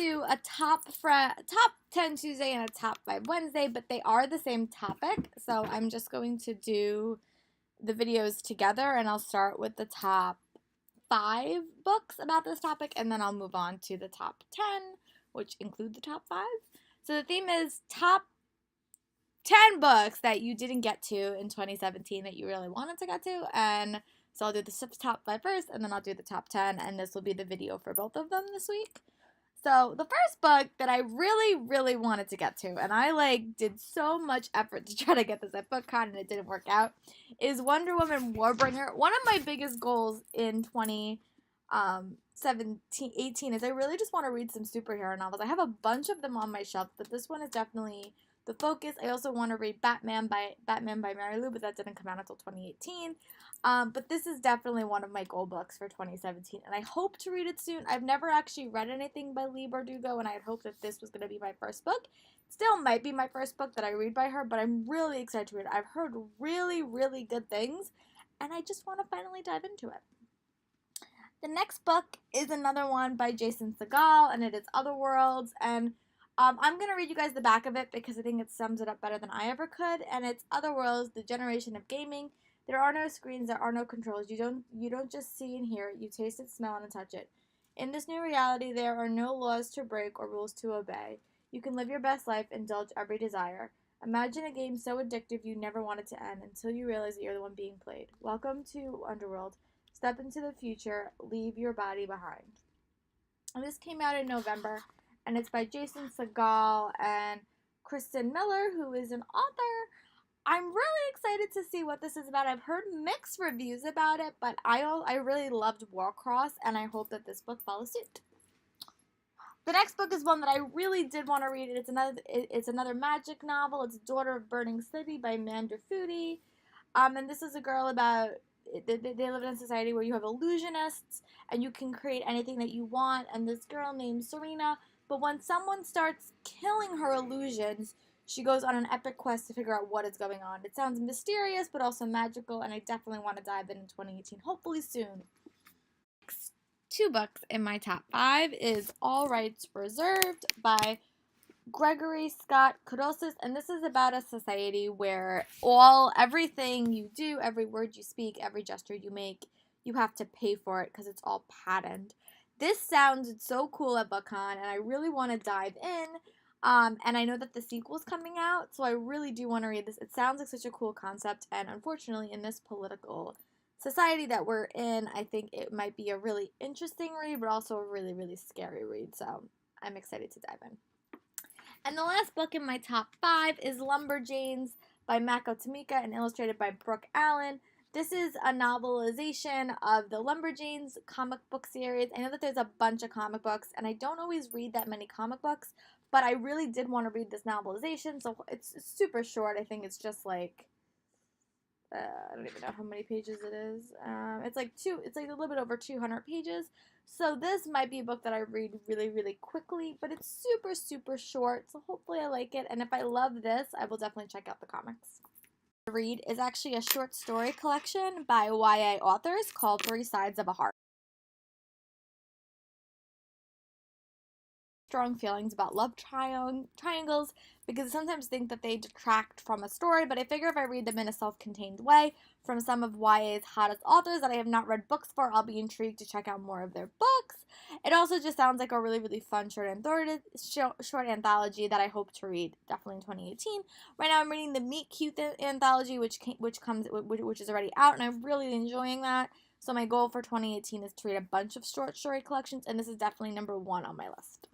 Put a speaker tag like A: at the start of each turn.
A: do a top 10 Tuesday and a top 5 Wednesday, but they are the same topic. So I'm just going to do the videos together, and I'll start with the top 5 books about this topic, and then I'll move on to the top 10, which include the top 5. So the theme is top 10 books that you didn't get to in 2017 that you really wanted to get to, and so I'll do the top 5 first, and then I'll do the top 10, and this will be the video for both of them this week. So the first book that I really, really wanted to get to, and I did so much effort to try to get this at BookCon and it didn't work out, is Wonder Woman Warbringer. One of my biggest goals in 2018 is I really just want to read some superhero novels. I have a bunch of them on my shelf, but this one is definitely the focus. I also want to read Batman by Mary Lou, but that didn't come out until 2018. But this is definitely one of my goal books for 2017, and I hope to read it soon. I've never actually read anything by Leigh Bardugo, and I had hoped that this was going to be my first book. It still might be my first book that I read by her, but I'm really excited to read it. I've heard really, really good things, and I just want to finally dive into it. The next book is another one by Jason Segel, and it is Otherworlds, and I'm going to read you guys the back of it because I think it sums it up better than I ever could, and it's Otherworlds, the generation of gaming. There are no screens, there are no controls. You don't just see and hear it, you taste it, smell it, and touch it. In this new reality, there are no laws to break or rules to obey. You can live your best life, indulge every desire. Imagine a game so addictive you never want it to end until you realize that you're the one being played. Welcome to Underworld. Step into the future, leave your body behind. And this came out in November, and it's by Jason Segel and Kristen Miller, who is an author. I'm really excited to see what this is about. I've heard mixed reviews about it, but I really loved Warcross, and I hope that this book follows suit. The next book is one that I really did want to read. It's another magic novel. It's Daughter of Burning City by Amanda Foody. And this is a girl about they live in a society where you have illusionists, and you can create anything that you want. And this girl named Serena, but when someone starts killing her illusions, she goes on an epic quest to figure out what is going on. It sounds mysterious, but also magical, and I definitely want to dive in 2018, hopefully soon. Next 2 books in my top 5 is All Rights Reserved by Gregory Scott Kudosis, and this is about a society where everything you do, every word you speak, every gesture you make, you have to pay for it because it's all patented. This sounds so cool at BookCon, and I really want to dive in. And I know that the sequel's coming out, so I really do want to read this. It sounds like such a cool concept, and unfortunately, in this political society that we're in, I think it might be a really interesting read, but also a really, really scary read, so I'm excited to dive in. And the last book in my top 5 is Lumberjanes by Mako Tamika and illustrated by Brooke Allen. This is a novelization of the Lumberjanes comic book series. I know that there's a bunch of comic books, and I don't always read that many comic books, but I really did want to read this novelization, so it's super short. I think it's just I don't even know how many pages it is. It's a little bit over 200 pages. So this might be a book that I read really, really quickly, but it's super, super short, so hopefully I like it. And if I love this, I will definitely check out the comics. The read is actually a short story collection by YA authors called 3 Sides of a Heart. Strong feelings about love triangles because I sometimes think that they detract from a story, but I figure if I read them in a self-contained way from some of YA's hottest authors that I have not read books for, I'll be intrigued to check out more of their books. It also just sounds like a really, really fun short anthology that I hope to read definitely in 2018. Right now I'm reading the Meet Cute anthology, which is already out, and I'm really enjoying that. So my goal for 2018 is to read a bunch of short story collections, and this is definitely number 1 on my list.